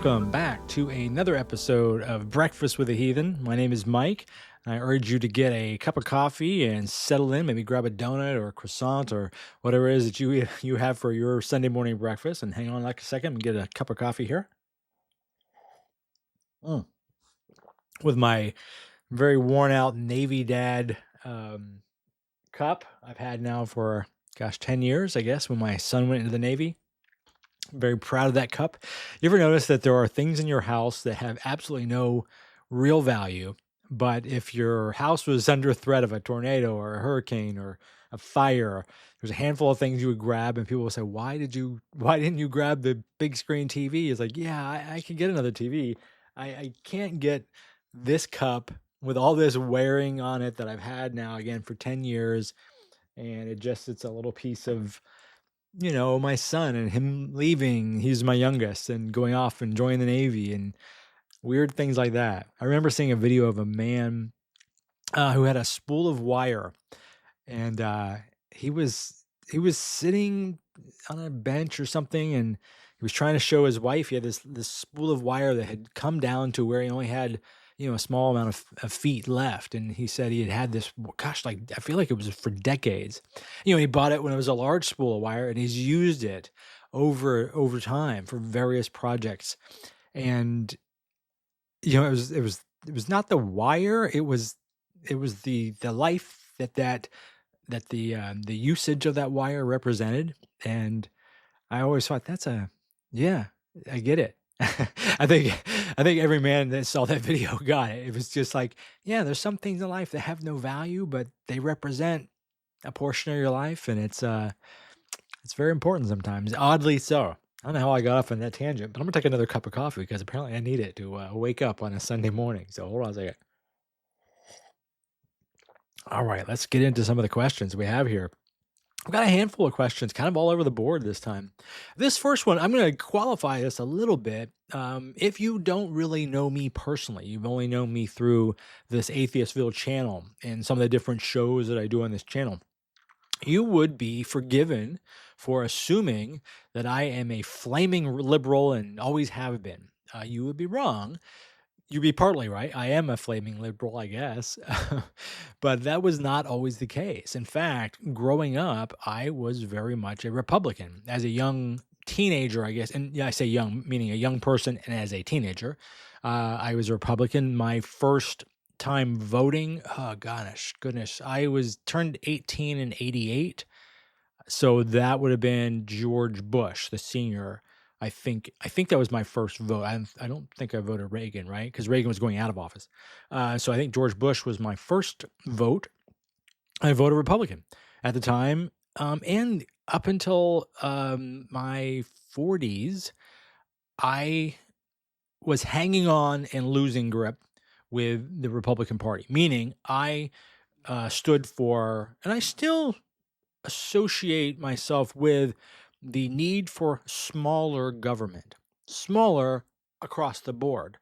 welcome back to another episode of Breakfast with the Heathen. My name is Mike. I urge you to get a cup of coffee and settle in, maybe grab a donut or a croissant or whatever it is that you have for your Sunday morning breakfast, and hang on like a second and get a cup of coffee here. With my very worn out Navy Dad cup I've had now for, 10 years, I guess, when my son went into the Navy. I'm very proud of that cup. You ever notice that there are things in your house that have absolutely no real value, but if your house was under threat of a tornado or a hurricane or a fire, there's a handful of things you would grab, and people will say, why didn't you grab the big screen TV? It's like, yeah, I can get another TV. I can't get this cup with all this wearing on it that I've had now again for 10 years. And it's a little piece of, my son and him leaving. He's my youngest and going off and joining the Navy and weird things like that. I remember seeing a video of a man who had a spool of wire, and he was sitting on a bench or something, and he was trying to show his wife he had this spool of wire that had come down to where he only had a small amount of feet left. And he said he had this, I feel like it was for decades. He bought it when it was a large spool of wire, and he's used it over time for various projects. And it was not the wire, it was the life that the usage of that wire represented. And I always thought I get it. I think every man that saw that video got it. It was just like, there's some things in life that have no value, but they represent a portion of your life, and it's very important sometimes. Oddly so. I don't know how I got off on that tangent, but I'm gonna take another cup of coffee because apparently I need it to wake up on a Sunday morning. So hold on a second. All right, let's get into some of the questions we have here. I've got a handful of questions kind of all over the board this time. This first one, I'm going to qualify this a little bit. If you don't really know me personally, you've only known me through this Atheistville channel and some of the different shows that I do on this channel, you would be forgiven for assuming that I am a flaming liberal and always have been. You would be wrong. You'd be partly right. I am a flaming liberal, I guess. But that was not always the case. In fact, growing up, I was very much a Republican. As a young teenager, I guess, and I say young, meaning a young person, and as a teenager, I was a Republican. My first time voting, oh goodness, I was turned 18 in 88. So that would have been George Bush, the senior. I think that was my first vote. I don't think I voted Reagan, right? Because Reagan was going out of office. So I think George Bush was my first vote. I voted Republican at the time. And up until my 40s, I was hanging on and losing grip with the Republican Party, meaning I stood for, and I still associate myself with, the need for smaller government, smaller across the board.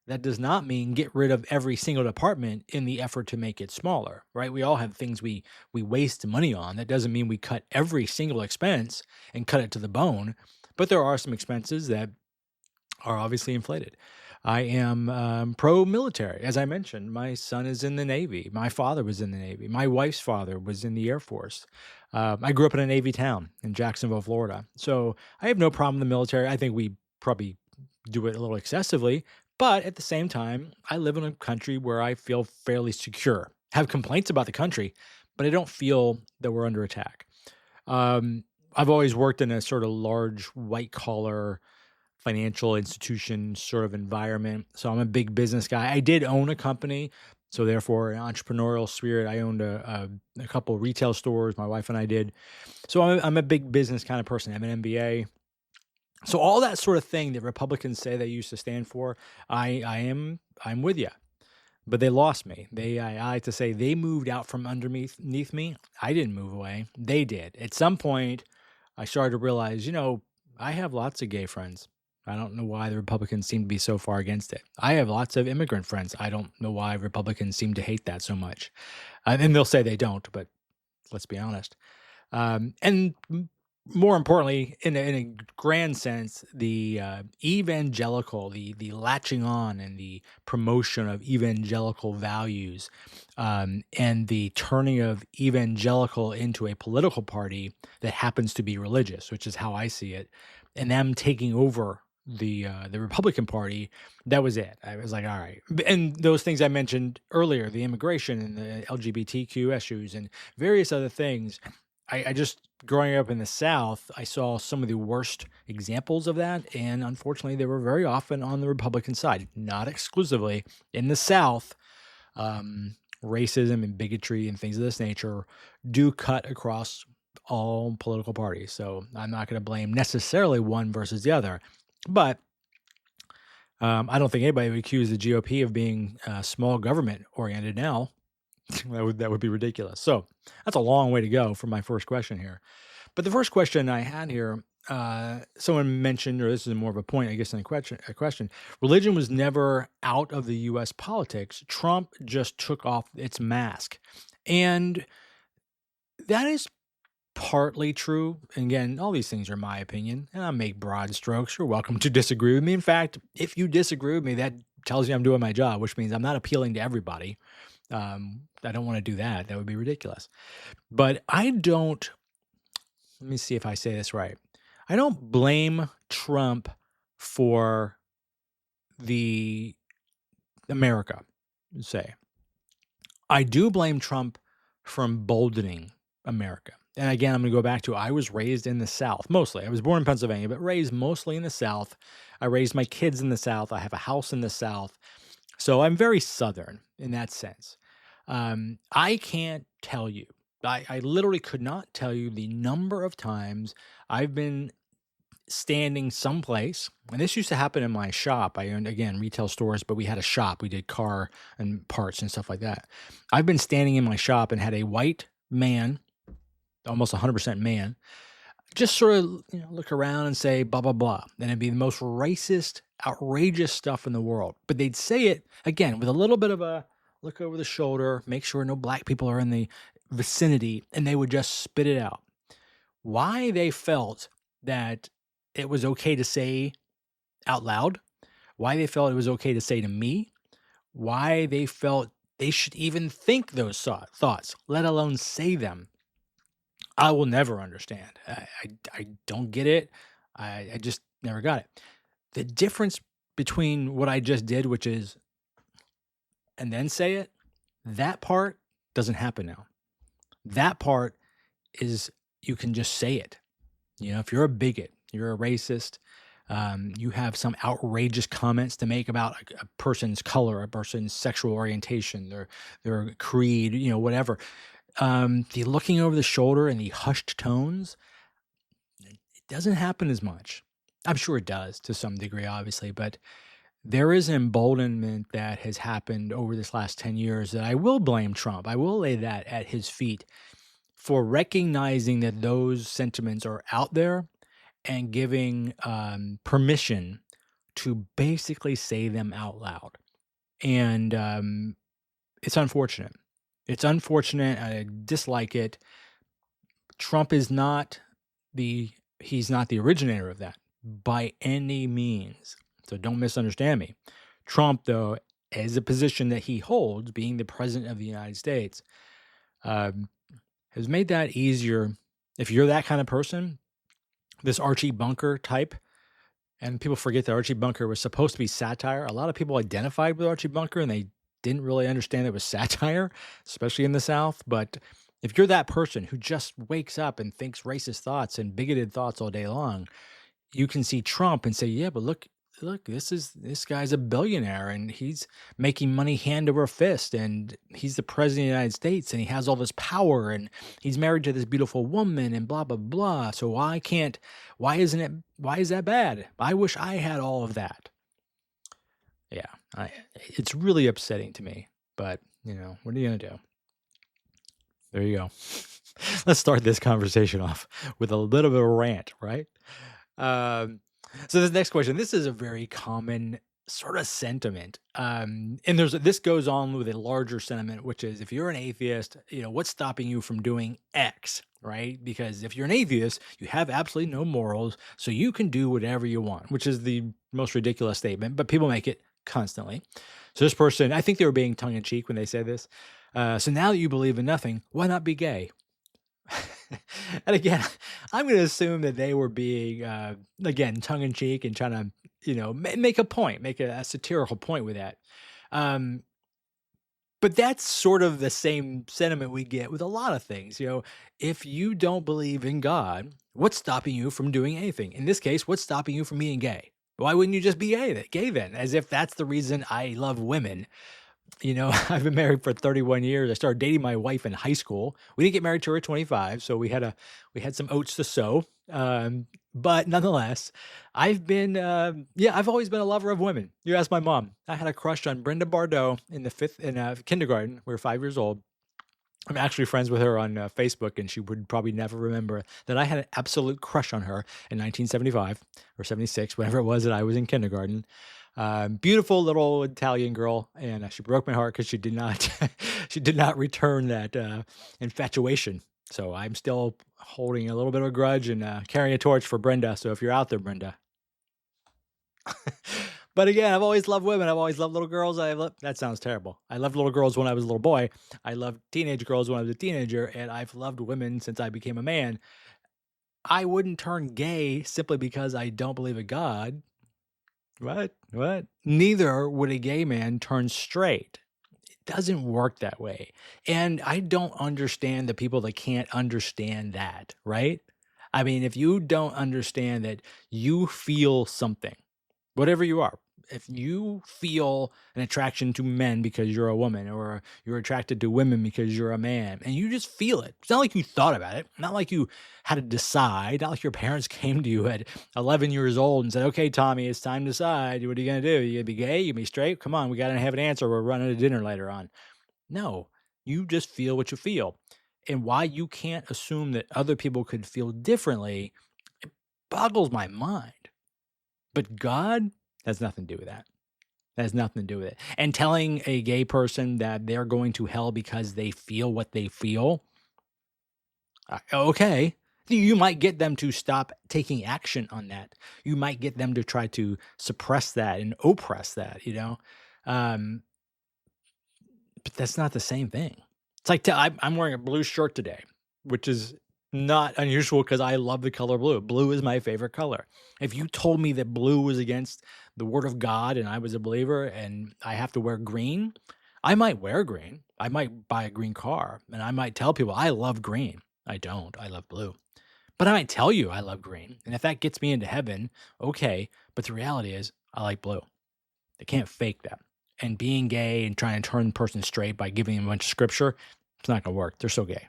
That does not mean get rid of every single department in the effort to make it smaller, right? We all have things we waste money on. That doesn't mean we cut every single expense and cut it to the bone, but there are some expenses that are obviously inflated. I am pro-military. As I mentioned, my son is in the Navy. My father was in the Navy. My wife's father was in the Air Force. I grew up in a Navy town in Jacksonville, Florida. So I have no problem with the military. I think we probably do it a little excessively. But at the same time, I live in a country where I feel fairly secure. I have complaints about the country, but I don't feel that we're under attack. I've always worked in a sort of large white-collar financial institution sort of environment. So I'm a big business guy. I did own a company. So therefore, an entrepreneurial spirit. I owned a couple of retail stores. My wife and I did. So I'm a big business kind of person. I have an MBA. So all that sort of thing that Republicans say they used to stand for, I'm with you. But they lost me. I like to say they moved out from underneath me. I didn't move away. They did. At some point, I started to realize, I have lots of gay friends. I don't know why the Republicans seem to be so far against it. I have lots of immigrant friends. I don't know why Republicans seem to hate that so much. And they'll say they don't, but let's be honest. And more importantly, in a grand sense, the evangelical, the latching on and the promotion of evangelical values, and the turning of evangelical into a political party that happens to be religious, which is how I see it, and them taking over the Republican Party. That was it. I was like, all right, and those things I mentioned earlier, the immigration and the LGBTQ issues and various other things. I just growing up in the South, I saw some of the worst examples of that, and unfortunately, they were very often on the Republican side, not exclusively. In the South, racism and bigotry and things of this nature do cut across all political parties. So I'm not going to blame necessarily one versus the other, but I don't think anybody would accuse the GOP of being small government oriented now. That would be ridiculous. So that's a long way to go for my first question here. But the first question I had here, someone mentioned, or this is more of a point, I guess, than a question. Religion was never out of the U.S. politics. Trump just took off its mask, and that is partly true. And again, all these things are my opinion, and I make broad strokes. You're welcome to disagree with me. In fact, if you disagree with me, that tells you I'm doing my job, which means I'm not appealing to everybody. I don't want to do that. That would be ridiculous. But I don't, let me see if I say this right. I don't blame Trump for the America, say. I do blame Trump for emboldening America. And again, I'm going to go back to, I was raised in the South, mostly. I was born in Pennsylvania, but raised mostly in the South. I raised my kids in the South. I have a house in the South. So I'm very Southern in that sense. I can't tell you, I literally could not tell you the number of times I've been standing someplace, and this used to happen in my shop. I owned, again, retail stores, but we had a shop. We did car and parts and stuff like that. I've been standing in my shop and had a white man, almost 100% man, just sort of look around and say blah, blah, blah. And it'd be the most racist, outrageous stuff in the world. But they'd say it, again, with a little bit of a look over the shoulder, make sure no black people are in the vicinity, and they would just spit it out. Why they felt that it was okay to say out loud, why they felt it was okay to say to me, why they felt they should even think those thoughts, let alone say them, I will never understand. I don't get it. I just never got it. The difference between what I just did, which is, and then say it, that part doesn't happen now. That part is, you can just say it. If you're a bigot, you're a racist, you have some outrageous comments to make about a person's color, a person's sexual orientation, their creed, whatever. The looking over the shoulder and the hushed tones, it doesn't happen as much. I'm sure it does to some degree, obviously, but there is an emboldenment that has happened over this last 10 years that I will blame Trump. I will lay that at his feet for recognizing that those sentiments are out there and giving permission to basically say them out loud. And it's unfortunate. It's unfortunate. I dislike it. Trump is he's not the originator of that by any means. So don't misunderstand me. Trump, though, as a position that he holds, being the president of the United States, has made that easier. If you're that kind of person, this Archie Bunker type, and people forget that Archie Bunker was supposed to be satire. A lot of people identified with Archie Bunker, and they didn't really understand it was satire, especially in the South. But if you're that person who just wakes up and thinks racist thoughts and bigoted thoughts all day long, you can see Trump and say, yeah, but look, this guy's a billionaire and he's making money hand over fist, and he's the president of the United States and he has all this power and he's married to this beautiful woman and blah, blah, blah. So why is that bad? I wish I had all of that. Yeah, it's really upsetting to me, but what are you going to do? There you go. Let's start this conversation off with a little bit of a rant, right? So this next question, this is a very common sort of sentiment. And this goes on with a larger sentiment, which is if you're an atheist, what's stopping you from doing X, right? Because if you're an atheist, you have absolutely no morals, so you can do whatever you want, which is the most ridiculous statement, but people make it constantly. So this person, I think they were being tongue in cheek when they said this. So now that you believe in nothing, why not be gay? And again, I'm going to assume that they were being, again, tongue in cheek and trying to, make a point, make a satirical point with that. But that's sort of the same sentiment we get with a lot of things. If you don't believe in God, what's stopping you from doing anything? In this case, what's stopping you from being gay? Why wouldn't you just be gay then? As if that's the reason I love women. I've been married for 31 years. I started dating my wife in high school. We didn't get married till we were 25, so we had some oats to sow. But nonetheless, I've always been a lover of women. You ask my mom. I had a crush on Brenda Bardot in kindergarten. We were 5 years old. I'm actually friends with her on Facebook, and she would probably never remember that I had an absolute crush on her in 1975 or 76, whenever it was that I was in kindergarten. Beautiful little Italian girl, and she broke my heart because she did not she did not return that infatuation. So I'm still holding a little bit of a grudge and carrying a torch for Brenda. So if you're out there, Brenda. But again, I've always loved women. I've always loved little girls. That sounds terrible. I loved little girls when I was a little boy. I loved teenage girls when I was a teenager, and I've loved women since I became a man. I wouldn't turn gay simply because I don't believe in God. What? Neither would a gay man turn straight. It doesn't work that way. And I don't understand the people that can't understand that, right? I mean, if you don't understand that you feel something, whatever you are, if you feel an attraction to men because you're a woman, or you're attracted to women because you're a man, and you just feel it. It's not like you thought about it, not like you had to decide, not like your parents came to you at 11 years old and said, okay, Tommy, it's time to decide. What are you going to do? You going to be gay? You going to be straight? Come on, we got to have an answer. We're running to dinner later on. No, you just feel what you feel. And why you can't assume that other people could feel differently, it boggles my mind. But God has nothing to do with that. That has nothing to do with it. And telling a gay person that they're going to hell because they feel what they feel, okay, you might get them to stop taking action on that. You might get them to try to suppress that and oppress that, but that's not the same thing. It's like I'm wearing a blue shirt today, which is not unusual because I love the color blue. Blue is my favorite color. If you told me that blue was against the word of God and I was a believer and I have to wear green, I might wear green. I might buy a green car, and I might tell people I love green. I don't. I love blue. But I might tell you I love green. And if that gets me into heaven, okay. But the reality is I like blue. They can't fake that. And being gay and trying to turn the person straight by giving them a bunch of scripture, it's not going to work. They're so gay.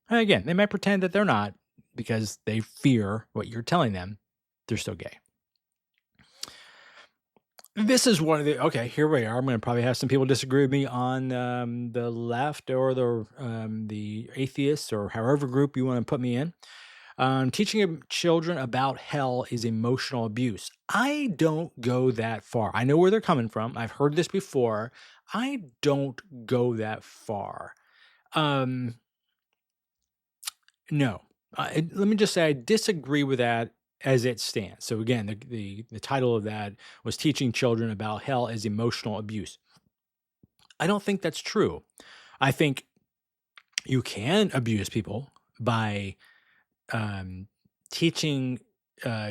And again, they might pretend that they're not because they fear what you're telling them. They're still gay. This is one of okay, here we are. I'm going to probably have some people disagree with me on the left or the atheists or however group you want to put me in. Teaching children about hell is emotional abuse. I don't go that far. I know where they're coming from. I've heard this before. I don't go that far. No. Let me just say I disagree with that as it stands. So again, the title of that was Teaching Children About Hell as Emotional Abuse. I don't think that's true. I think you can abuse people by teaching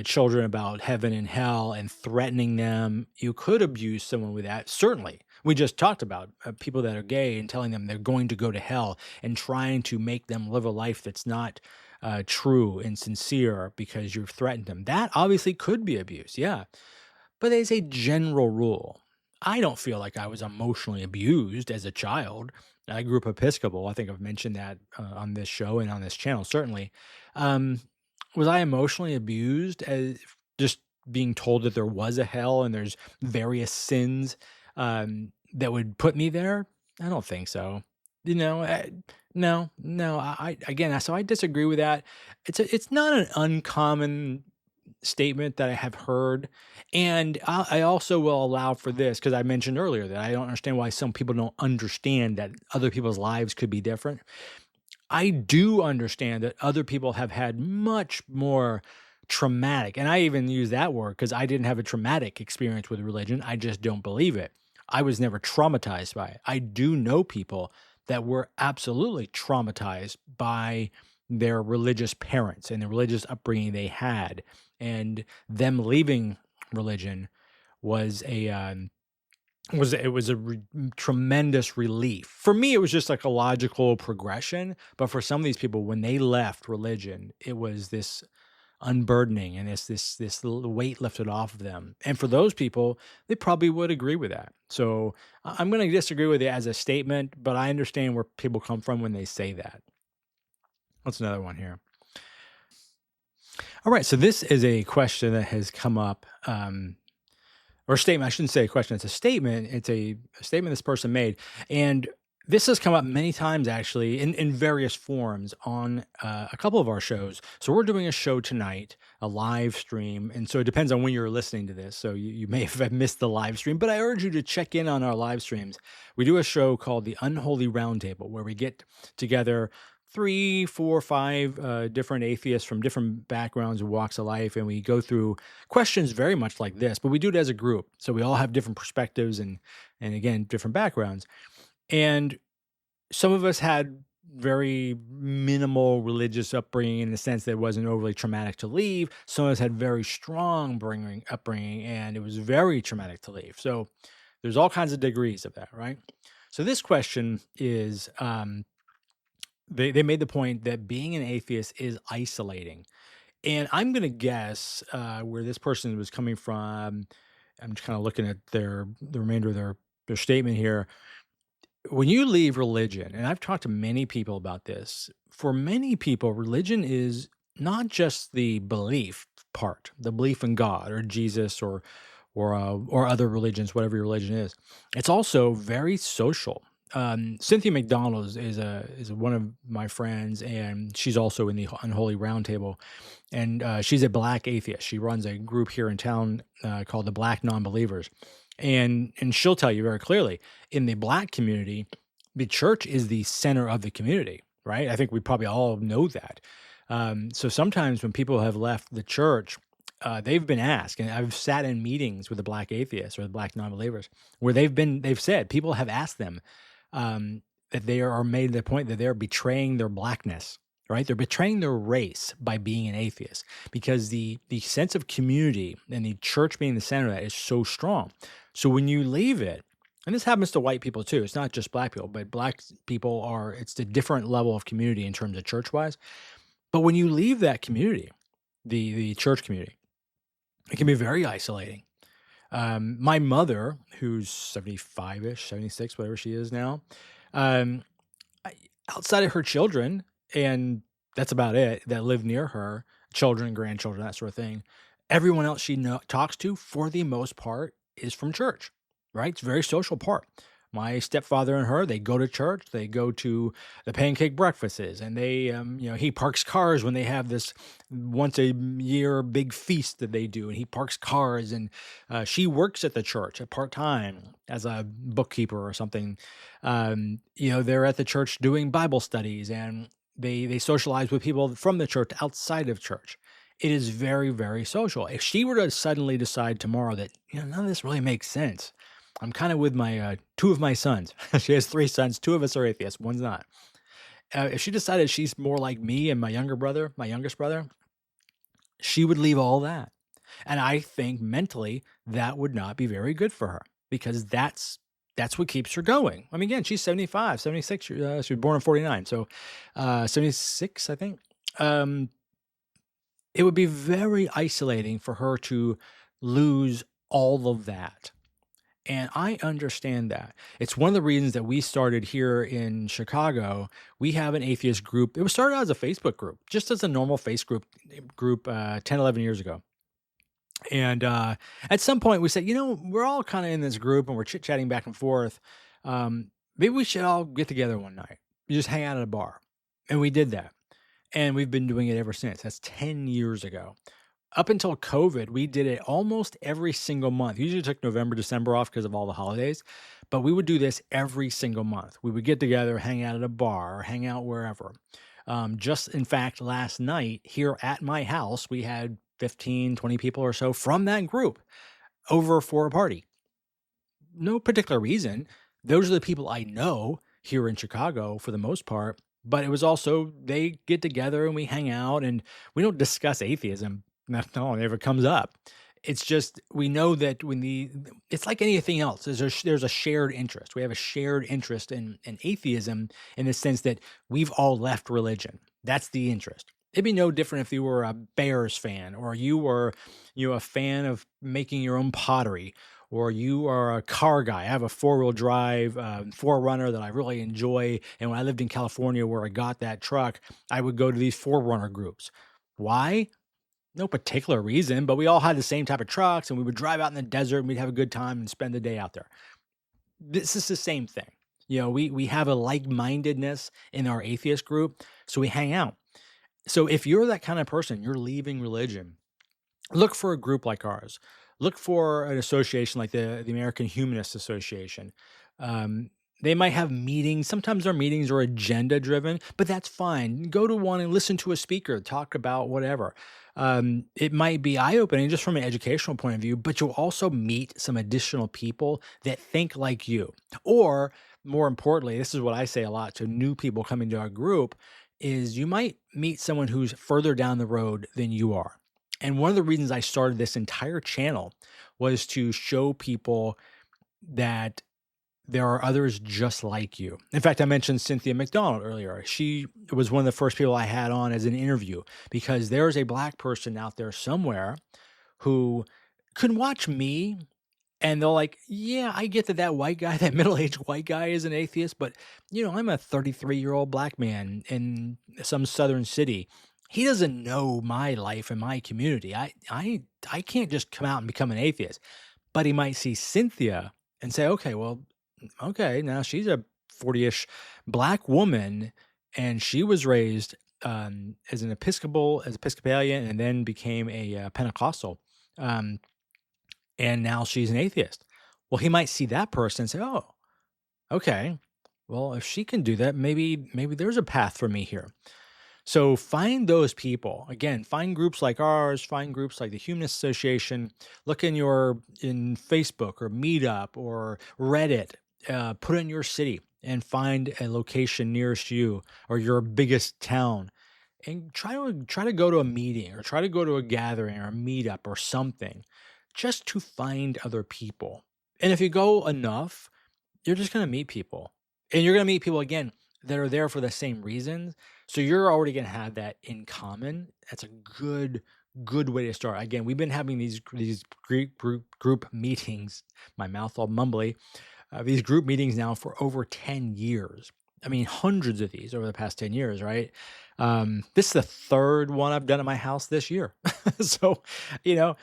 children about heaven and hell and threatening them. You could abuse someone with that, certainly. We just talked about people that are gay and telling them they're going to go to hell and trying to make them live a life that's not true and sincere because you've threatened them. That obviously could be abuse, yeah. But as a general rule, I don't feel like I was emotionally abused as a child. I grew up Episcopal. I think I've mentioned that on this show and on this channel, certainly. Was I emotionally abused as just being told that there was a hell and there's various sins that would put me there? I don't think so. No. So I disagree with that. It's not an uncommon statement that I have heard. And I also will allow for this because I mentioned earlier that I don't understand why some people don't understand that other people's lives could be different. I do understand that other people have had much more traumatic, and I even use that word because I didn't have a traumatic experience with religion. I just don't believe it. I was never traumatized by it. I do know people that were absolutely traumatized by their religious parents and the religious upbringing they had, and them leaving religion was a tremendous relief. For me, it was just like a logical progression, but for some of these people, when they left religion, it was this unburdening and this weight lifted off of them. And for those people, they probably would agree with that. So I'm going to disagree with it as a statement, but I understand where people come from when they say that. What's another one here? All right, so this is a question that has come up. Or a statement, I shouldn't say a question, it's a statement. It's a statement this person made. And this has come up many times, actually, in various forms on a couple of our shows. So we're doing a show tonight, a live stream. And so it depends on when you're listening to this. So you may have missed the live stream, but I urge you to check in on our live streams. We do a show called the Unholy Roundtable, where we get together 3, 4, 5 different atheists from different backgrounds and walks of life, and we go through questions very much like this, but we do it as a group. So we all have different perspectives and again, different backgrounds. And some of us had very minimal religious upbringing in the sense that it wasn't overly traumatic to leave. Some of us had very strong upbringing, and it was very traumatic to leave. So there's all kinds of degrees of that, right? So this question is, they made the point that being an atheist is isolating. And I'm going to guess where this person was coming from. I'm just kind of looking at the remainder of their statement here. When you leave religion, and I've talked to many people about this, for many people, religion is not just the belief part, the belief in God or Jesus or other religions, whatever your religion is. It's also very social. Cynthia McDonald is one of my friends, and she's also in the Unholy Roundtable, and she's a Black atheist. She runs a group here in town called the Black Nonbelievers, and she'll tell you very clearly, in the Black community, the church is the center of the community, right? I think we probably all know that. So sometimes when people have left the church, they've been asked, and I've sat in meetings with the Black atheists or the Black nonbelievers, where they've said, people have asked them that they are made the point that they're betraying their Blackness, right? They're betraying their race by being an atheist, because the sense of community and the church being the center of that is so strong. So when you leave it, and this happens to white people too, it's not just Black people, but Black people it's a different level of community in terms of church-wise. But when you leave that community, the church community, it can be very isolating. My mother, who's 75-ish, 76, whatever she is now, outside of her children, and that's about it, that live near her, children, grandchildren, that sort of thing, everyone else she talks to, for the most part, is from church, right? It's a very social part. My stepfather and her, they go to church, they go to the pancake breakfasts, and they, he parks cars when they have this once a year big feast that they do, and he parks cars, and she works at the church at part-time as a bookkeeper or something. They're at the church doing Bible studies, and they socialize with people from the church outside of church. It is very, very social. If she were to suddenly decide tomorrow that, none of this really makes sense, I'm kind of with my 2 of my sons. She has 3 sons. 2 of us are atheists. One's not. If she decided she's more like me and my youngest brother, she would leave all that. And I think mentally that would not be very good for her, because that's what keeps her going. I mean, again, she's 75, 76. She was born in 49. So 76, I think. It would be very isolating for her to lose all of that. And I understand that. It's one of the reasons that we started here in Chicago. We have an atheist group. It was started out as a Facebook group, just as a normal Facebook group 10, 11 years ago. And at some point we said, we're all kind of in this group and we're chit-chatting back and forth. Maybe we should all get together one night, just hang out at a bar. And we did that. And we've been doing it ever since. That's 10 years ago. Up until COVID, we did it almost every single month. Usually took November, December off because of all the holidays, but we would do this every single month. We would get together, hang out at a bar, or hang out wherever. Just in fact, last night here at my house, we had 15, 20 people or so from that group over for a party. No particular reason. Those are the people I know here in Chicago for the most part. But it was also they get together and we hang out and we don't discuss atheism. No, it never comes up. It's just we know that it's like anything else. There's a shared interest. We have a shared interest in atheism in the sense that we've all left religion. That's the interest. It'd be no different if you were a Bears fan or you were a fan of making your own pottery or you are a car guy. I have a four-wheel drive 4Runner that I really enjoy. And when I lived in California where I got that truck, I would go to these 4Runner groups. Why? No particular reason, but we all had the same type of trucks and we would drive out in the desert and we'd have a good time and spend the day out there. This is the same thing. We have a like-mindedness in our atheist group, so we hang out. So if you're that kind of person, you're leaving religion, look for a group like ours. Look for an association like the American Humanist Association. They might have meetings. Sometimes their meetings are agenda driven, but that's fine. Go to one and listen to a speaker, talk about whatever. It might be eye-opening just from an educational point of view, but you'll also meet some additional people that think like you. Or more importantly, this is what I say a lot to new people coming to our group, is you might meet someone who's further down the road than you are. And one of the reasons I started this entire channel was to show people that there are others just like you. In fact, I mentioned Cynthia McDonald earlier. She was one of the first people I had on as an interview because there's a Black person out there somewhere who can watch me and they're like, yeah, I get that white guy, that middle-aged white guy is an atheist, but I'm a 33-year-old Black man in some southern city. He doesn't know my life and my community. I can't just come out and become an atheist. But he might see Cynthia and say, okay, now she's a 40-ish Black woman, and she was raised as an Episcopalian, and then became a Pentecostal, and now she's an atheist. Well, he might see that person and say, oh, okay, well, if she can do that, maybe there's a path for me here. So find those people. Again, find groups like ours, find groups like the Humanist Association. Look in Facebook or Meetup or Reddit. Put it in your city and find a location nearest you or your biggest town, and try to go to a meeting or try to go to a gathering or a meetup or something, just to find other people. And if you go enough, you're just going to meet people, and you're going to meet people again that are there for the same reasons. So you're already going to have that in common. That's a good way to start. Again, we've been having these group meetings, my mouth all mumbly, these group meetings now for over 10 years. I mean, hundreds of these over the past 10 years, right? This is the third one I've done at my house this year. So, and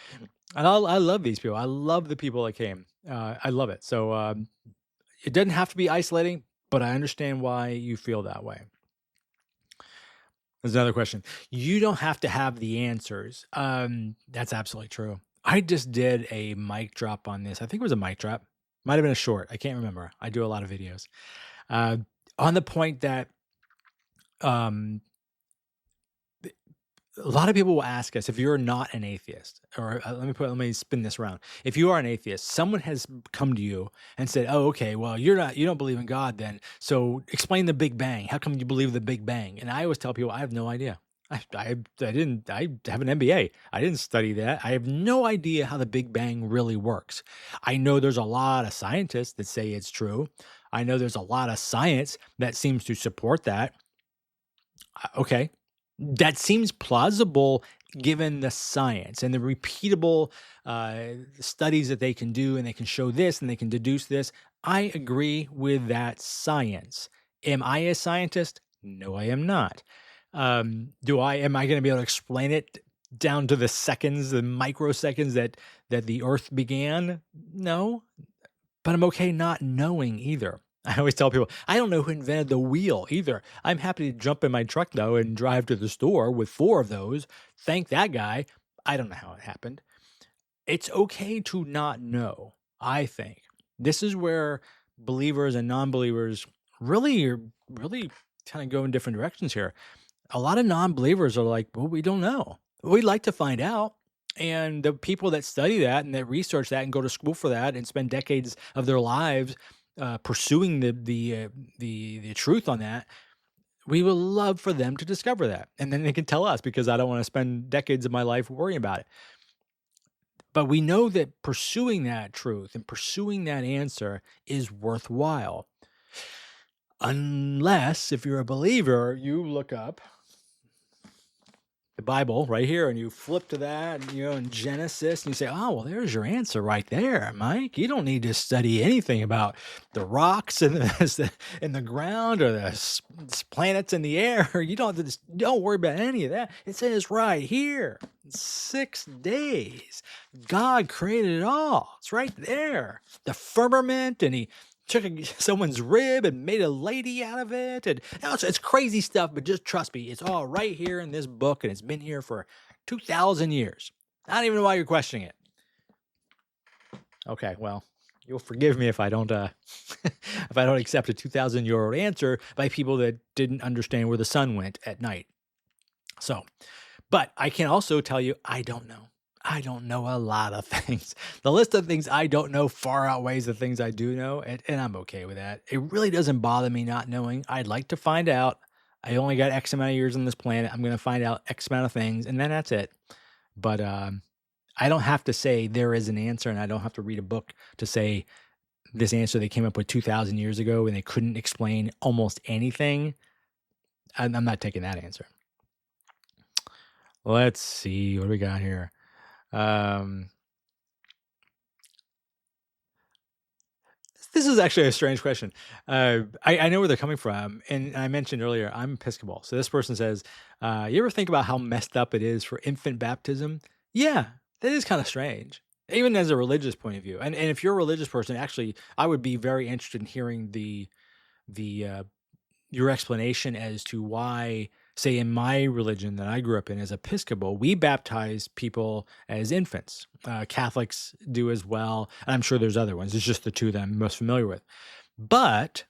I love these people. I love the people that came. I love it. So it doesn't have to be isolating, but I understand why you feel that way. There's another question. You don't have to have the answers. That's absolutely true. I just did a mic drop on this. I think it was a mic drop. Might have been a short. I can't remember. I do a lot of videos. On the point that a lot of people will ask us, if you're not an atheist, or let me spin this around. If you are an atheist, someone has come to you and said, "Oh, okay, well, you don't believe in God then. So explain the Big Bang. How come you believe the Big Bang?" And I always tell people, I have no idea. I didn't. I have an MBA. I didn't study that. I have no idea how the Big Bang really works. I know there's a lot of scientists that say it's true. I know there's a lot of science that seems to support that. Okay. That seems plausible given the science and the repeatable studies that they can do, and they can show this and they can deduce this. I agree with that science. Am I a scientist? No, I am not. Am I going to be able to explain it down to the seconds, the microseconds that the earth began? No, but I'm okay not knowing either. I always tell people, I don't know who invented the wheel either. I'm happy to jump in my truck though and drive to the store with 4 of those. Thank that guy. I don't know how it happened. It's okay to not know, I think. This is where believers and non-believers really kind of go in different directions here. A lot of non-believers are like, well, we don't know. We'd like to find out. And the people that study that and that research that and go to school for that and spend decades of their lives pursuing the truth on that, we would love for them to discover that. And then they can tell us, because I don't want to spend decades of my life worrying about it. But we know that pursuing that truth and pursuing that answer is worthwhile. Unless, if you're a believer, you look up the Bible right here and you flip to that, and, in Genesis, and you say, oh, well, there's your answer right there, Mike. You don't need to study anything about the rocks and the ground or the planets in the air. You don't worry about any of that. It says right here, 6 days, God created it all. It's right there. The firmament, and he took someone's rib and made a lady out of it. And it's crazy stuff, but just trust me, it's all right here in this book, and it's been here for 2,000 years. I don't even know why you're questioning it. Okay, well, you'll forgive me if I don't if I don't accept a 2,000-year-old answer by people that didn't understand where the sun went at night. So, but I can also tell you, I don't know. I don't know a lot of things. The list of things I don't know far outweighs the things I do know, and I'm okay with that. It really doesn't bother me not knowing. I'd like to find out. I only got X amount of years on this planet. I'm going to find out X amount of things, and then that's it. But I don't have to say there is an answer, and I don't have to read a book to say this answer they came up with 2,000 years ago and they couldn't explain almost anything. I'm not taking that answer. Let's see. What do we got here? This is actually a strange question. I know where they're coming from, and I mentioned earlier, I'm Episcopal. So this person says, you ever think about how messed up it is for infant baptism? Yeah, that is kind of strange, even as a religious point of view. And if you're a religious person, actually, I would be very interested in hearing your explanation as to why, say, in my religion that I grew up in as Episcopal, we baptize people as infants. Catholics do as well. And I'm sure there's other ones. It's just the two that I'm most familiar with. But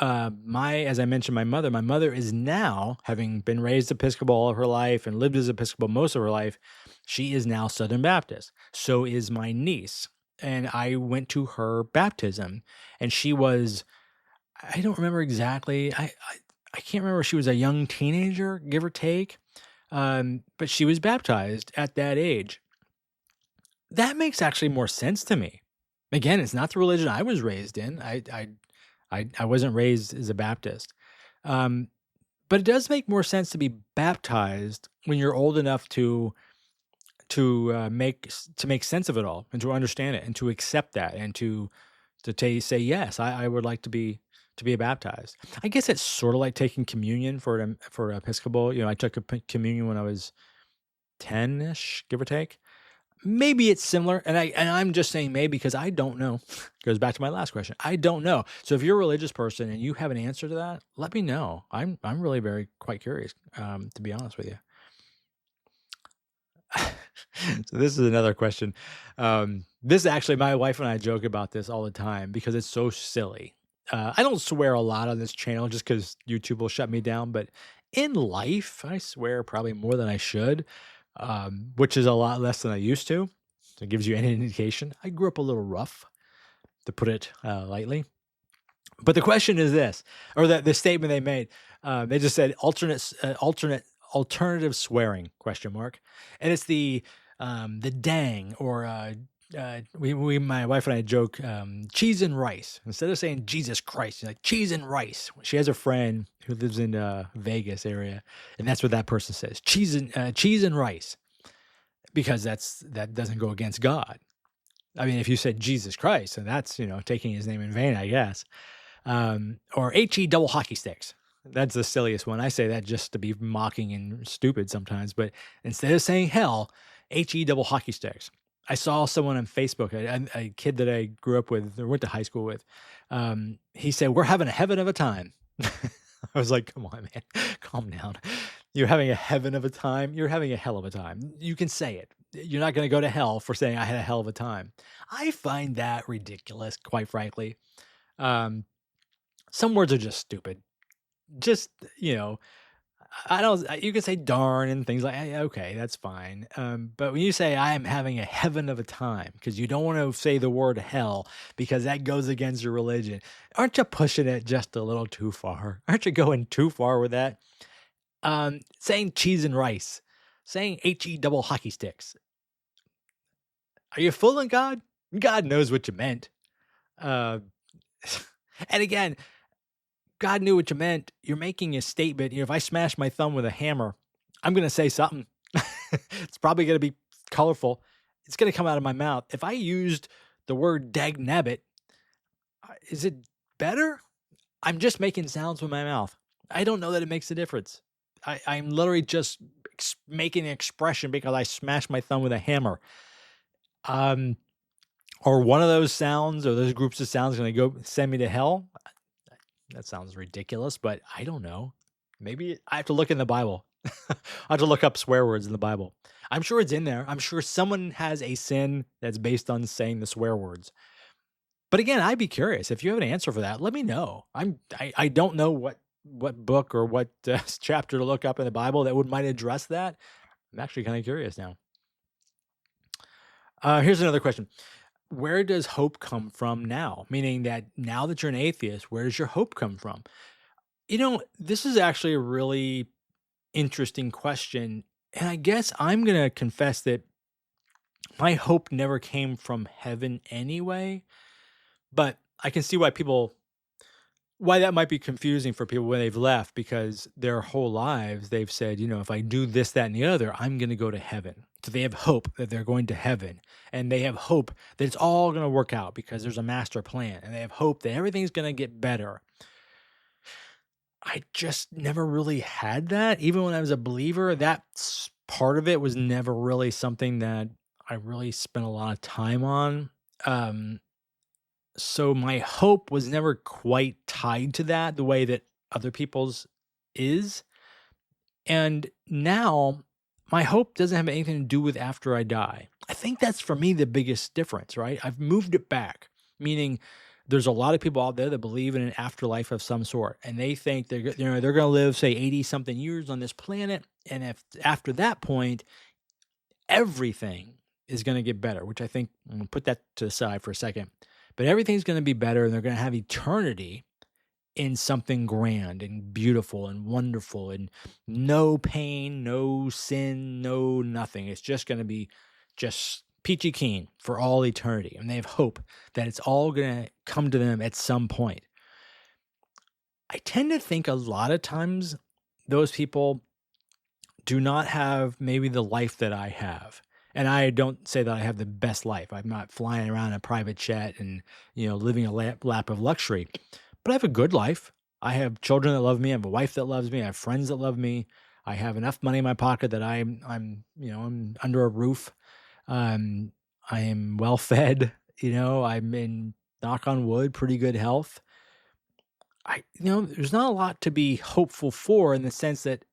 as I mentioned, my mother is now, having been raised Episcopal all of her life and lived as Episcopal most of her life, she is now Southern Baptist. So is my niece. And I went to her baptism, and she was, I don't remember exactly. I can't remember if she was a young teenager, give or take. But she was baptized at that age. That makes actually more sense to me. Again, it's not the religion I was raised in. I wasn't raised as a Baptist. But it does make more sense to be baptized when you're old enough to make sense of it all, and to understand it, and to accept that, and to say yes, I would like to be baptized. I guess it's sort of like taking communion for Episcopal. I took a communion when I was 10-ish, give or take. Maybe it's similar, and I'm just saying maybe because I don't know. Goes back to my last question. I don't know. So if you're a religious person and you have an answer to that, let me know. I'm really quite curious, to be honest with you. So this is another question. This actually, my wife and I joke about this all the time because it's so silly. I don't swear a lot on this channel just because YouTube will shut me down, but in life, I swear probably more than I should, which is a lot less than I used to. So it gives you any indication. I grew up a little rough, to put it lightly. But the question is this, or the statement they made. They just said alternative swearing ? And it's the dang, or my wife and I joke, cheese and rice. Instead of saying Jesus Christ, like cheese and rice. She has a friend who lives in Vegas area, and that's what that person says, cheese and rice, because that doesn't go against God. I mean, if you said Jesus Christ, then that's taking his name in vain, I guess. Or HE double hockey sticks. That's the silliest one. I say that just to be mocking and stupid sometimes, but instead of saying hell, HE double hockey sticks. I saw someone on Facebook, a kid that I grew up with or went to high school with. He said, "We're having a heaven of a time." I was like, "Come on, man, calm down. You're having a heaven of a time. You're having a hell of a time. You can say it. you're not going to go to hell for saying I had a hell of a time. I find that ridiculous, quite frankly. Um, some words are just stupid. Just, you know, I don't, you can say darn and things like, okay, that's fine. But when you say I am having a heaven of a time, because you don't want to say the word hell because that goes against your religion, aren't you pushing it just a little too far? Aren't you going too far with that? Saying cheese and rice, saying HE double hockey sticks. Are you fooling God? God knows what you meant. Uh, and again, God knew what you meant. You're making a statement. If I smash my thumb with a hammer, I'm going to say something. It's probably going to be colorful. It's going to come out of my mouth. If I used the word dagnabbit, is it better? I'm just making sounds with my mouth. I don't know that it makes a difference. I'm literally just making an expression because I smashed my thumb with a hammer. Or one of those sounds or those groups of sounds going to go send me to hell? That sounds ridiculous, but I don't know. Maybe I have to look in the Bible. I have to look up swear words in the Bible. I'm sure it's in there. I'm sure someone has a sin that's based on saying the swear words. But again, I'd be curious. If you have an answer for that, let me know. I don't know what book or what chapter to look up in the Bible that might address that. I'm actually kind of curious now. Here's another question. Where does hope come from now? Meaning that now that you're an atheist, where does your hope come from? You know, this is actually a really interesting question. And I guess I'm going to confess that my hope never came from heaven anyway. But I can see why that might be confusing for people when they've left, because their whole lives they've said, if I do this, that, and the other, I'm going to go to heaven. So they have hope that they're going to heaven, and they have hope that it's all going to work out because there's a master plan, and they have hope that everything's going to get better. I just never really had that. Even when I was a believer, that part of it was never really something that I really spent a lot of time on. So my hope was never quite tied to that the way that other people's is. And now my hope doesn't have anything to do with after I die. I think that's for me the biggest difference, right? I've moved it back, meaning there's a lot of people out there that believe in an afterlife of some sort, and they think they're going to live, say, 80 something years on this planet. And if after that point, everything is going to get better, which I think I'm going to put that to the side for a second. But everything's going to be better, and they're going to have eternity in something grand and beautiful and wonderful, and no pain, no sin, no nothing. It's just going to be just peachy keen for all eternity. And they have hope that it's all going to come to them at some point. I tend to think a lot of times those people do not have maybe the life that I have. And I don't say that I have the best life. I'm not flying around in a private jet and, living a lap of luxury. But I have a good life. I have children that love me. I have a wife that loves me. I have friends that love me. I have enough money in my pocket that I'm under a roof. I am well fed. I'm in, knock on wood, pretty good health. There's not a lot to be hopeful for, in the sense that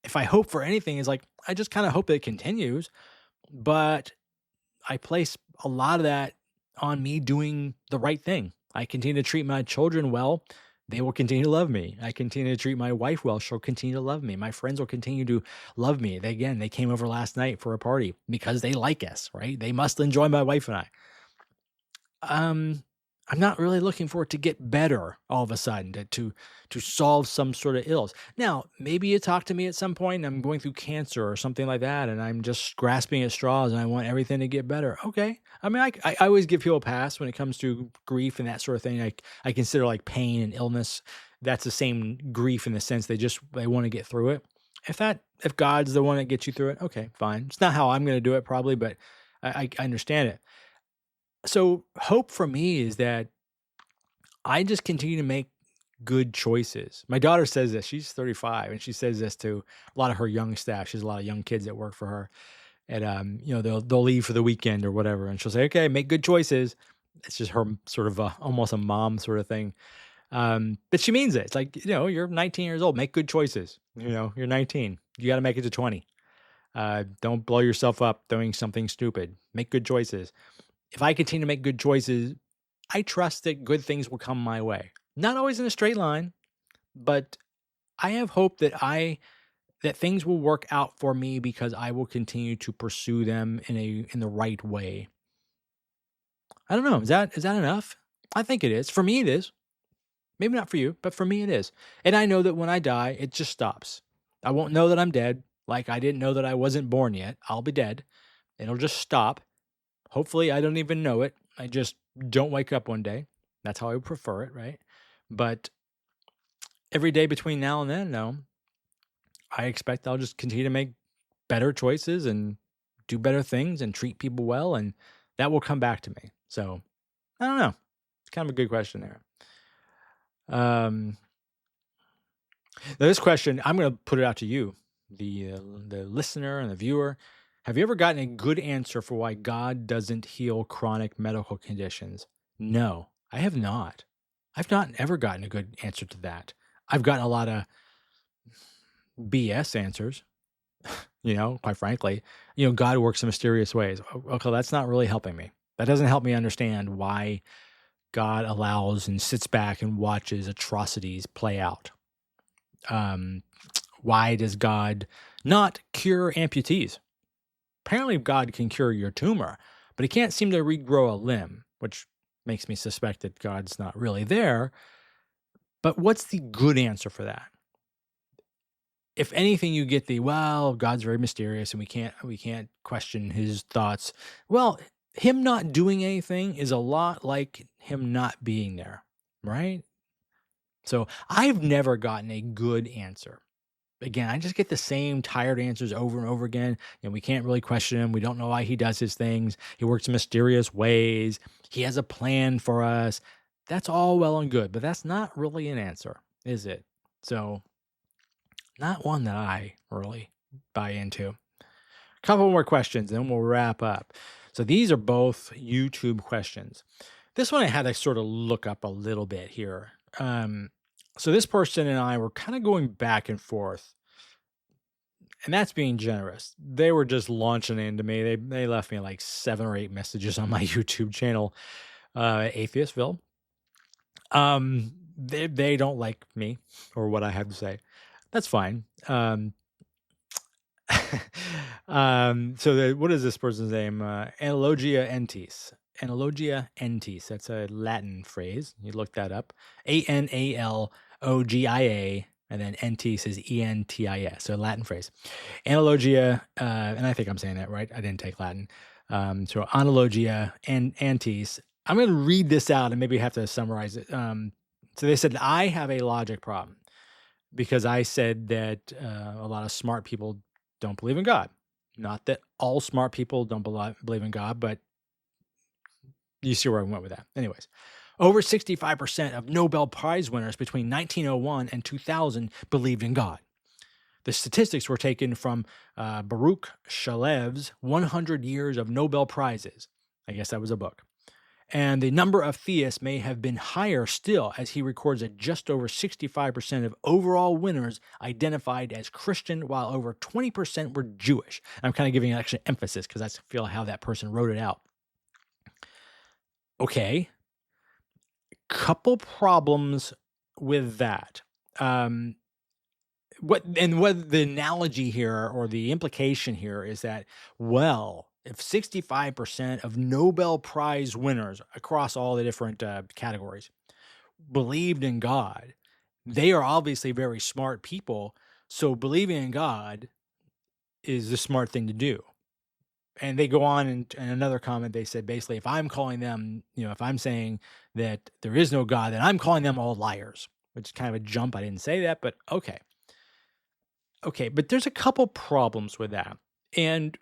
if I hope for anything, it's like I just kind of hope that it continues. But I place a lot of that on me doing the right thing. I continue to treat my children well. They will continue to love me. I continue to treat my wife well. She'll continue to love me. My friends will continue to love me. They came over last night for a party because they like us, right? They must enjoy my wife and I. I'm not really looking for it to get better all of a sudden, to solve some sort of ills. Now, maybe you talk to me at some point and I'm going through cancer or something like that, and I'm just grasping at straws and I want everything to get better. Okay. I mean, I always give people a pass when it comes to grief and that sort of thing. I consider like pain and illness, that's the same grief in the sense they want to get through it. If God's the one that gets you through it, okay, fine. It's not how I'm going to do it probably, but I understand it. So hope for me is that I just continue to make good choices. My daughter says this. She's 35, and she says this to a lot of her young staff. She has a lot of young kids that work for her, and they'll leave for the weekend or whatever, and she'll say, "Okay, make good choices." It's just her sort of almost a mom sort of thing, but she means it. It's like, you're 19 years old, make good choices. You're 19, you got to make it to 20. Don't blow yourself up doing something stupid. Make good choices. If I continue to make good choices, I trust that good things will come my way. Not always in a straight line, but I have hope that things will work out for me because I will continue to pursue them in the right way. I don't know. Is that enough? I think it is. For me, it is. Maybe not for you, but for me, it is. And I know that when I die, it just stops. I won't know that I'm dead. Like I didn't know that I wasn't born yet. I'll be dead. It'll just stop. Hopefully, I don't even know it. I just don't wake up one day. That's how I would prefer it, right? But every day between now and then, no, I expect I'll just continue to make better choices and do better things and treat people well, and that will come back to me. So I don't know. It's kind of a good question there. Now this question, I'm going to put it out to you, the listener and the viewer. Have you ever gotten a good answer for why God doesn't heal chronic medical conditions? No, I have not. I've not ever gotten a good answer to that. I've gotten a lot of BS answers, quite frankly. God works in mysterious ways. Okay, that's not really helping me. That doesn't help me understand why God allows and sits back and watches atrocities play out. Why does God not cure amputees? Apparently God can cure your tumor, but he can't seem to regrow a limb, which makes me suspect that God's not really there. But what's the good answer for that? If anything, you get God's very mysterious and we can't question his thoughts. Well, him not doing anything is a lot like him not being there, right? So I've never gotten a good answer. Again, I just get the same tired answers over and over again. We can't really question him. We don't know why he does his things. He works in mysterious ways. He has a plan for us. That's all well and good, but that's not really an answer, is it? So not one that I really buy into. A couple more questions, then we'll wrap up. So these are both YouTube questions. This one I had to sort of look up a little bit here. So this person and I were kind of going back and forth, and that's being generous. They were just launching into me. They left me like 7 or 8 messages on my YouTube channel, Atheistville. They don't like me or what I have to say. That's fine. What is this person's name? Analogia entis. Analogia entis. That's a Latin phrase. You look that up. Analogia, and then entis is entis. So Latin phrase. Analogia, and I think I'm saying that right. I didn't take Latin. So analogia and entis. I'm going to read this out and maybe have to summarize it. So they said, I have a logic problem because I said that a lot of smart people don't believe in God. Not that all smart people don't believe in God, but you see where I went with that. Anyways, over 65% of Nobel Prize winners between 1901 and 2000 believed in God. The statistics were taken from Baruch Shalev's 100 Years of Nobel Prizes. I guess that was a book. And the number of theists may have been higher still, as he records that just over 65% of overall winners identified as Christian, while over 20% were Jewish. I'm kind of giving an extra emphasis because I feel how that person wrote it out. Okay. Couple problems with that. What the analogy here or the implication here is that, if 65% of Nobel Prize winners across all the different categories believed in God, they are obviously very smart people. So believing in God is the smart thing to do. And they go on in another comment, they said, basically, if I'm calling them, if I'm saying that there is no God, then I'm calling them all liars, which is kind of a jump. I didn't say that, but okay. Okay, but there's a couple problems with that. And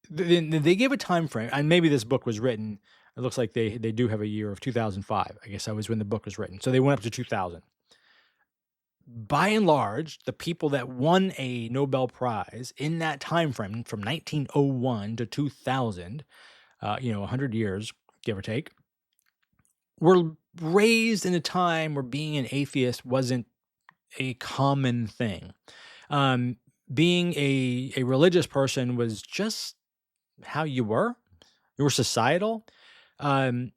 they gave a time frame, and maybe this book was written. It looks like they do have a year of 2005. I guess that was when the book was written. So they went up to 2000. By and large, the people that won a Nobel Prize in that time frame from 1901 to 2000, 100 years, give or take, were raised in a time where being an atheist wasn't a common thing. being a religious person was just how you were. You were societal. Um,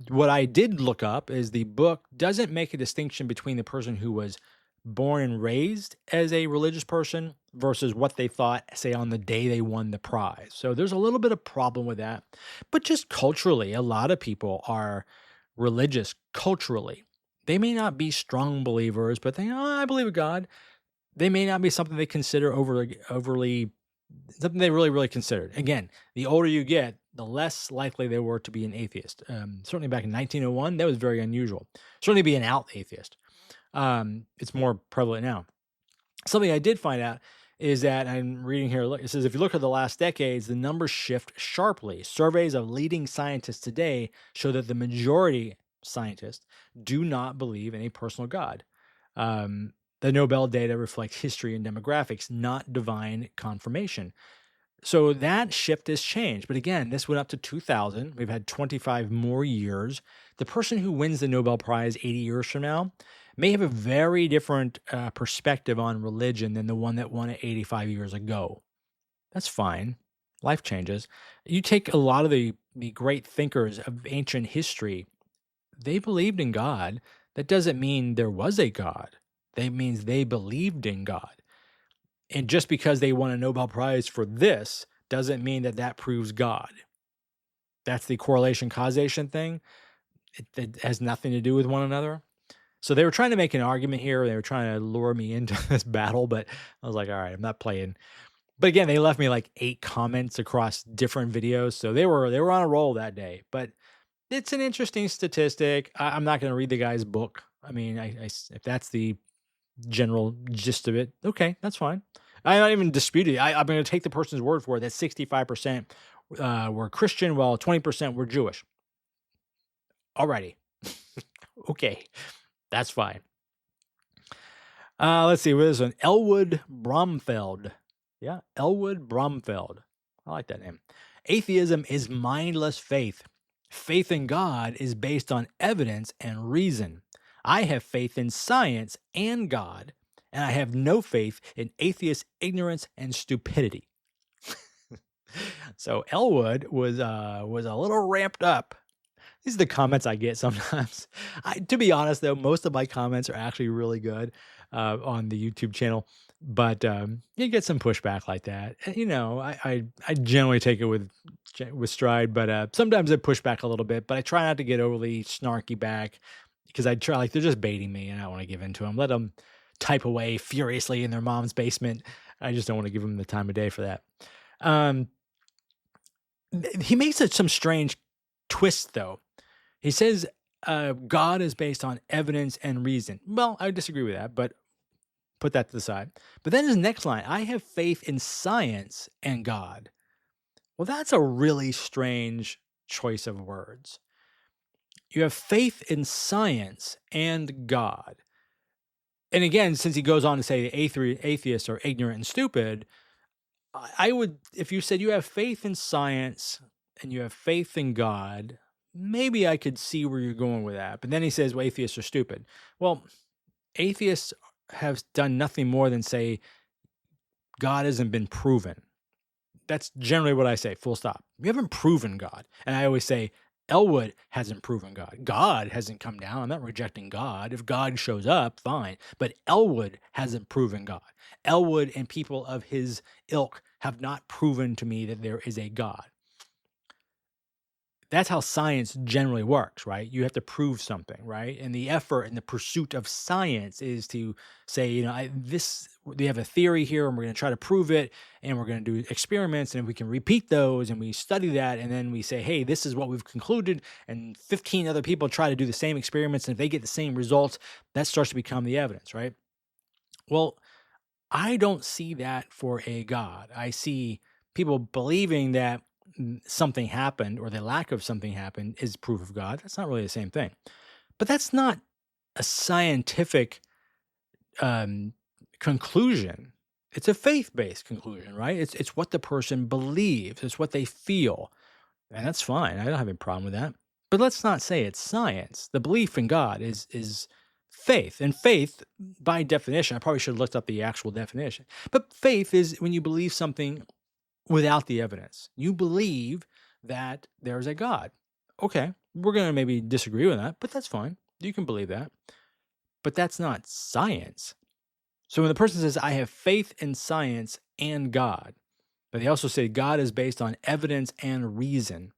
what I did look up is the book doesn't make a distinction between the person who was born and raised as a religious person versus what they thought, say, on the day they won the prize. So there's a little bit of problem with that. But just culturally, a lot of people are religious culturally. They may not be strong believers, but they, oh, I believe in God. They may not be something they consider overly something they really, really considered. Again, the older you get, the less likely they were to be an atheist. Certainly back in 1901, that was very unusual. Certainly be an out atheist. It's more prevalent now. Something I did find out is that I'm reading here, look, it says, if you look at the last decades, the numbers shift sharply. Surveys of leading scientists today show that the majority scientists do not believe in a personal God. The Nobel data reflect history and demographics, not divine confirmation. So that shift has changed. But again, this went up to 2000. We've had 25 more years. The person who wins the Nobel Prize 80 years from now may have a very different perspective on religion than the one that won it 85 years ago. That's fine. Life changes. You take a lot of the great thinkers of ancient history, they believed in God. That doesn't mean there was a God. That means they believed in God. And just because they won a Nobel Prize for this doesn't mean that that proves God. That's the correlation causation thing. It has nothing to do with one another. So they were trying to make an argument here. They were trying to lure me into this battle, but I was like, all right, I'm not playing. But again, they left me like 8 comments across different videos. So they were on a roll that day. But it's an interesting statistic. I'm not going to read the guy's book. I mean, if that's the general gist of it, okay, that's fine. I'm not even disputing. I'm going to take the person's word for it that 65% were Christian, while 20% were Jewish. Alrighty. Okay, that's fine. Let's see, what is this one? Elwood Bromfeld. Yeah, Elwood Bromfeld. I like that name. Atheism is mindless faith. Faith in God is based on evidence and reason. I have faith in science and God, and I have no faith in atheist ignorance and stupidity. So Elwood was a little ramped up. These are the comments I get sometimes. To be honest, though, most of my comments are actually really good on the YouTube channel, but you get some pushback like that. You know, I generally take it with stride, but sometimes I push back a little bit. But I try not to get overly snarky back, because I try, like, they're just baiting me, and I don't want to give in to them. Let them type away furiously in their mom's basement. I just don't want to give them the time of day for that. He makes some strange twist, though. He says God is based on evidence and reason. Well, I disagree with that, but put that to the side. But then his next line, I have faith in science and God. Well, that's a really strange choice of words. You have faith in science and God. And again, since he goes on to say atheists are ignorant and stupid, I would, if you said you have faith in science and you have faith in God, maybe I could see where you're going with that. But then he says, well, atheists are stupid. Well, atheists have done nothing more than say God hasn't been proven. That's generally what I say, full stop. We haven't proven God. And I always say, Elwood hasn't proven God. God hasn't come down. I'm not rejecting God. If God shows up, fine. But Elwood hasn't proven God. Elwood and people of his ilk have not proven to me that there is a God. That's how science generally works, right? You have to prove something, right? And the effort and the pursuit of science is to say, you know, we have a theory here and we're going to try to prove it, and we're going to do experiments, and if we can repeat those and we study that, and then we say, hey, this is what we've concluded, and 15 other people try to do the same experiments, and if they get the same results, that starts to become the evidence, right? Well, I don't see that for a God. I see people believing that something happened, or the lack of something happened, is proof of God. That's not really the same thing. But that's not a scientific conclusion. It's a faith-based conclusion, right? It's what the person believes. It's what they feel. And that's fine. I don't have any problem with that. But let's not say it's science. The belief in God is faith. And faith, by definition, I probably should have looked up the actual definition, but faith is when you believe something without the evidence. You believe that there's a God. Okay, we're going to maybe disagree with that, but that's fine. You can believe that. But that's not science. So when the person says, I have faith in science and God, but they also say God is based on evidence and reason,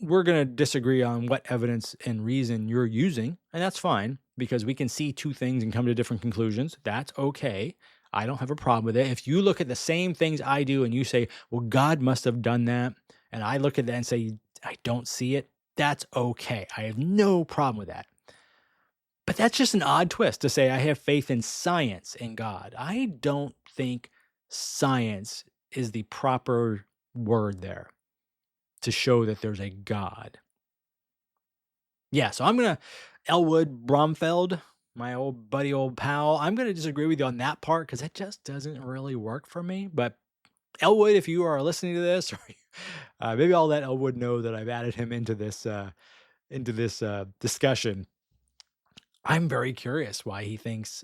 we're going to disagree on what evidence and reason you're using, and that's fine, because we can see two things and come to different conclusions. That's okay. I don't have a problem with it. If you look at the same things I do and you say, well, God must have done that, and I look at that and say, I don't see it, that's okay. I have no problem with that. But that's just an odd twist to say I have faith in science and God. I don't think science is the proper word there to show that there's a God. Yeah, so I'm going to, Elwood Bromfeld, my old buddy, old pal, I'm going to disagree with you on that part because that just doesn't really work for me. But Elwood, if you are listening to this, or maybe I'll let Elwood know that I've added him into this discussion. I'm very curious why he thinks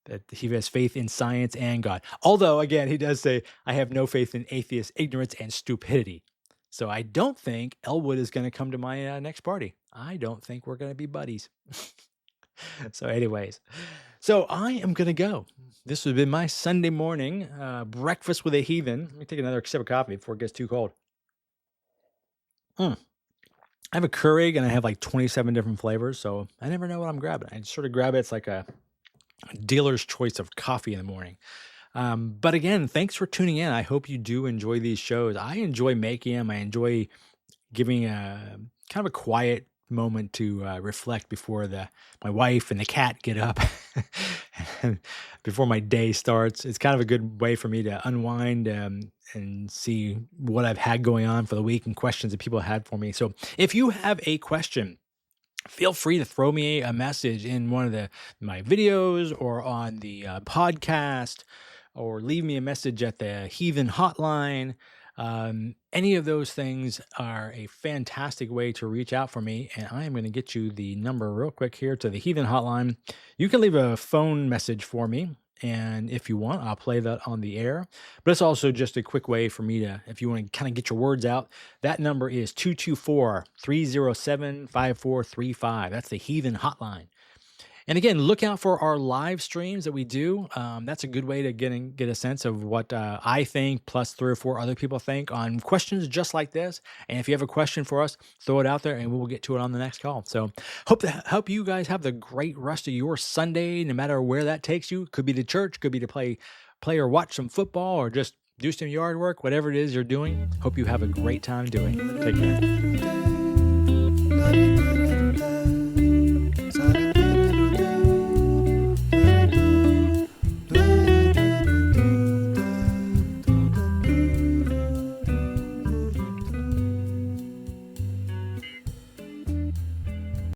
that he has faith in science and God. Although, again, he does say, I have no faith in atheist ignorance and stupidity. So I don't think Elwood is going to come to my next party. I don't think we're going to be buddies. So anyways, so I am going to go. This has been my Sunday morning breakfast with a heathen. Let me take another sip of coffee before it gets too cold. I have a Keurig and I have like 27 different flavors, so I never know what I'm grabbing. I just sort of grab it. It's like a dealer's choice of coffee in the morning. But again, thanks for tuning in. I hope you do enjoy these shows. I enjoy making them. I enjoy giving a kind of a quiet moment to reflect before my wife and the cat get up and before my day starts. It's kind of a good way for me to unwind and see what I've had going on for the week and questions that people had for me. So if you have a question, feel free to throw me a message in one of my videos or on the podcast, or leave me a message at the Heathen hotline. Any of those things are a fantastic way to reach out for me, and I am going to get you the number real quick here to the Heathen hotline. You can leave a phone message for me, and if you want, I'll play that on the air. But it's also just a quick way for me to, if you want to kind of get your words out, that number is 224-307-5435. That's the Heathen hotline. And again, look out for our live streams that we do. That's a good way to get a sense of what I think, plus 3 or 4 other people think on questions just like this. And if you have a question for us, throw it out there and we'll get to it on the next call. So hope you guys have the great rest of your Sunday, no matter where that takes you. Could be to church, could be to play or watch some football, or just do some yard work, whatever it is you're doing. Hope you have a great time doing it. Take care.